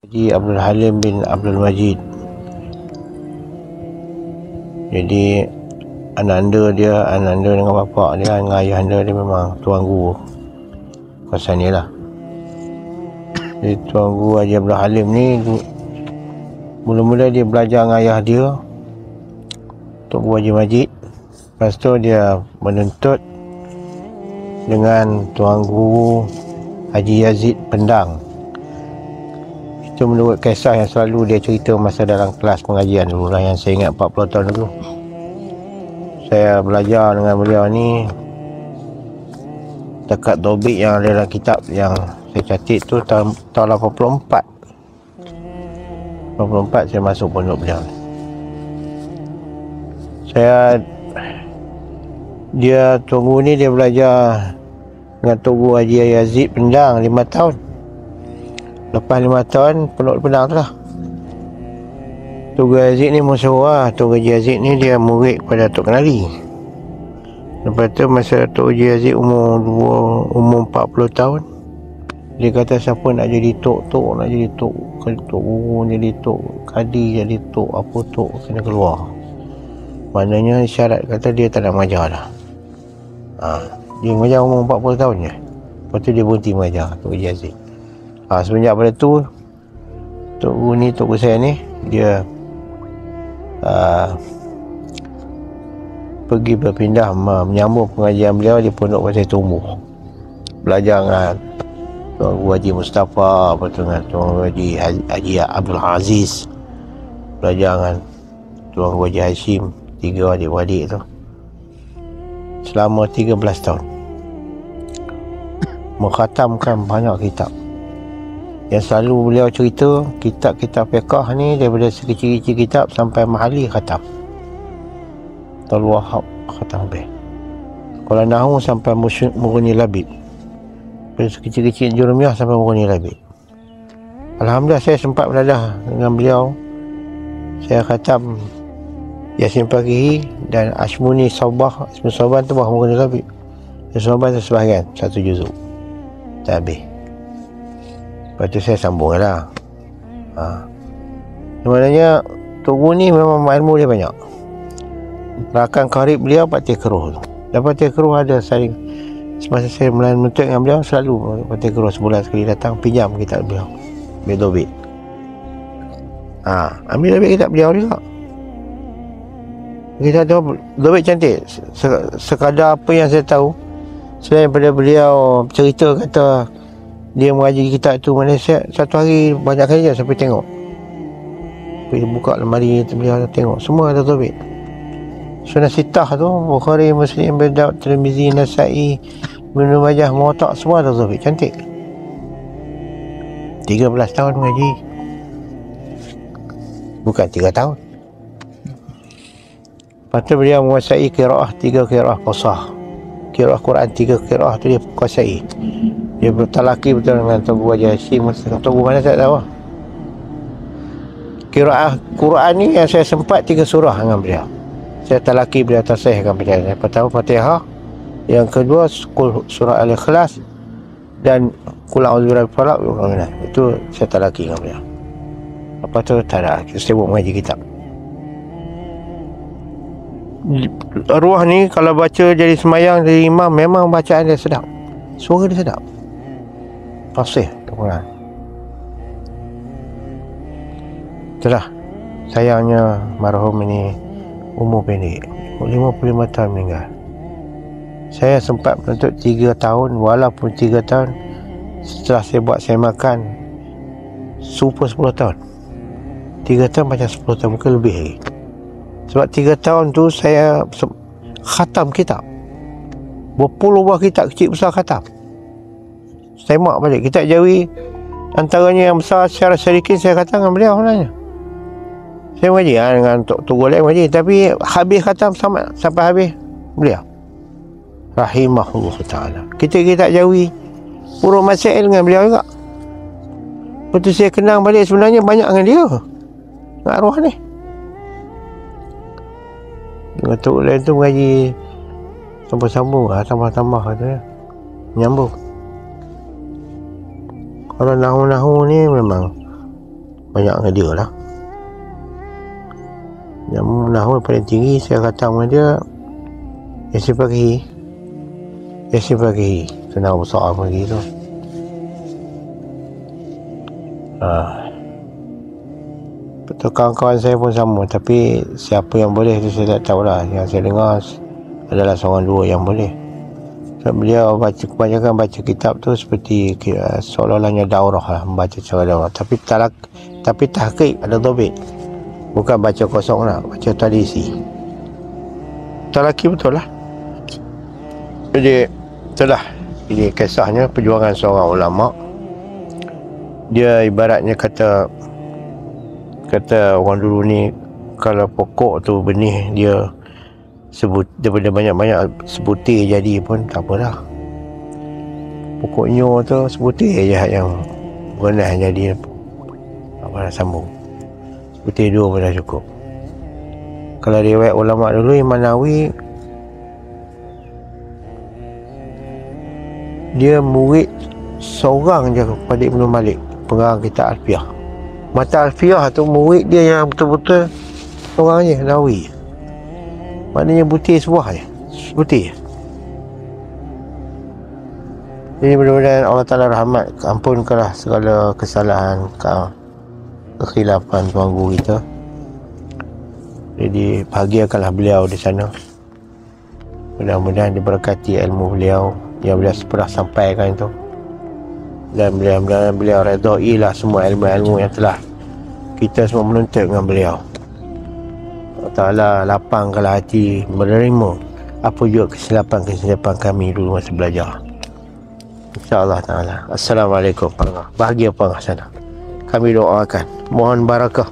Haji Abdul Halim bin Abdul Majid. Jadi ananda dengan bapak dia, dengan ayah anda dia memang tuan guru kawasan ni lah. Jadi tuan guru Haji Abdul Halim ni mula-mula dia belajar dengan ayah dia, Tok Guru Haji Majid. Lepas tu dia menuntut dengan tuan guru Haji Yazid Pendang. Itu menurut kisah yang selalu dia cerita masa dalam kelas pengajian dulu lah, yang saya ingat 40 tahun dulu. Saya belajar dengan beliau ni dekat tobik yang ada dalam kitab yang saya catat tu tahun 84 saya masuk pondok beliau. Dia tunggu ni dia belajar dengan Tunggu Haji Yazid Pendang 5 tahun. Lepas 5 tahun pondok Pendang tu lah. Tunggu Yazid ni musuh lah. Tunggu Haji Yazid ni dia murid kepada Tok Kenali. Lepas tu masa Tok Haji Yazid umur 40 tahun, dia kata siapa nak jadi tok, nak jadi tok guru, jadi tok kadi, jadi tok apa tok, kena keluar. Maknanya syarat kata dia tak nak mengajar dah. Dia mengajar umur 40 tahun je. Lepas tu dia berhenti mengajar Tok Haji Yazid. Semenjak pada tu Tok Guru saya ni dia pergi berpindah menyambung pengajian beliau di Pondok Pasir Tumbuh. Belajar dengan Tuan Guru Haji Mustafa, lepas tu dengan Tuan Guru Haji Abdul Aziz, belajar dengan Tuan Guru Haji Hashim, 3 adik-beradik tu selama 13 tahun, mengkhatamkan banyak kitab. Yang selalu beliau cerita, kitab-kitab fiqah ni daripada sekecil-kecil kitab sampai mahali khatam. Tul Wahab khatam habis. Kalau nahu sampai Mughni Labib. Dari sekecil-kecil Jurumiyah sampai Mughni Labib. Alhamdulillah saya sempat berada dengan beliau. Saya khatam Yasin Faqihi dan Ashmuni Saubah. Ashmuni Saubah tu bawah Mughni Labib. Yasin Saubah tu sebahagian, 1 juzuk. Tak habis. Lepas tu saya sambung lah. Sebenarnya Tok Guru ni memang ilmu dia banyak. Rakan karib beliau Patih Keruh tu. Dan Patih Keruh ada saling, semasa saya mulai menuntut dengan beliau, selalu Patih Keruh sebulan sekali datang pinjam kitab beliau, ambil dobit. Ambil dobit kitab beliau juga. Kita tahu dobit cantik. Sekadar apa yang saya tahu, selain daripada beliau cerita kata dia mengaji kitab tu Malaysia, satu hari banyak kali je sampai tengok. Pergi buka lemari beliau tengok, semua ada tobit. Sunnah Sittah tu, Bukhari, Muslim, Abu Daud, Tirmizi, Nasa'i, Ibnu Majah, Muwatta, semua ada tobit, cantik. 13 tahun mengaji. Bukan 3 tahun. Lepas tu beliau menguasai qiraah 3 qiraah qasah. Qiraah Quran 3 qiraah tu dia kuasai. Dia bertalaki betul dengan Tok Guru Haji Hashim. Tok Guru mana saya tahu. Qiraah Quran ni yang saya sempat 3 surah dengan beliau. Saya talaki beliau tasihkan beliau. Yang pertama Fatihah, yang kedua surah Al-Ikhlas, dan Qul a'udzu birabbil falaq. Itu saya talaki dengan beliau. Lepas tu tak ada, kita sibuk mengaji kitab. Arwah ni kalau baca jadi semayang, jadi imam, memang bacaan dia sedap, suara dia sedap, fasih Quran. Itulah sayangnya marhum ini umur pendek, 55 tahun meninggal. Saya sempat menuntut 3 tahun, walaupun 3 tahun setelah saya makan super 10 tahun. 3 tahun macam 10 tahun, mungkin lebih lagi. Sebab 3 tahun tu saya khatam kitab, berpuluh buah kitab kecil besar khatam. Saya mak balik kitab Jawi, antaranya yang besar secara sedikit saya khatam dengan beliau sebenarnya. Saya mengaji dengan Tok Guru lain mengaji, tapi habis khatam sampai habis beliau rahimahullah ta'ala. Kitab Jawi urut masail dengan beliau juga. Lepas tu saya kenang balik sebenarnya banyak dengan dia, dengan arwah ni. Dengan Tok lain tu mengaji sambung tambah kata ya, nyambung. Kalau nahu-nahu ni memang banyak dengan dia lah. Yang menahun paling tinggi saya kata dengan dia Yasin Fakih senang besar lagi tu. Betul, kawan-kawan saya pun sama, tapi siapa yang boleh tu saya tak tahulah. Yang saya dengar adalah seorang dua yang boleh. Sebab beliau kebanyakan baca kitab tu seperti seolah-olahnya daurah lah, membaca secara daurah, tapi tahqiq ada dhabit, bukan baca kosong lah, baca tradisi. Talaki betul lah. Jadi itulah, ini kisahnya perjuangan seorang ulama. Dia ibaratnya kata orang dulu ni, kalau pokok tu benih dia daripada banyak-banyak sebutir jadi pun tak apalah. Pokok nyo tu sebutir je yang berenah jadi, apa nak sambung, sebutir dua pun dah cukup. Kalau riwayat ulama dulu, Imam Nawawi dia murid seorang je kepada Ibnu Malik, pengarang kitab Alfiyah. Mata Alfiyah tu murid dia yang betul-betul seorang je, Nawawi. Maknanya butir sebuah je, butir. Jadi mudah-mudahan Allah Ta'ala rahmat, ampunkanlah segala kesalahan, kekhilafan tuan guru kita. Jadi bahagiakanlah beliau di sana. Mudah-mudahan diberkati ilmu beliau yang beliau pernah sampaikan itu, dan beliau redailah semua ilmu-ilmu yang telah kita semua menuntut dengan beliau. Allah Ta'ala lapangkanlah hati menerima apa juga kesilapan kami dulu masa belajar. InsyaAllah Ta'ala. Assalamualaikum warahmatullahi wabarakatuh. Bahagia apa sana. Kami doakan, mohon barakah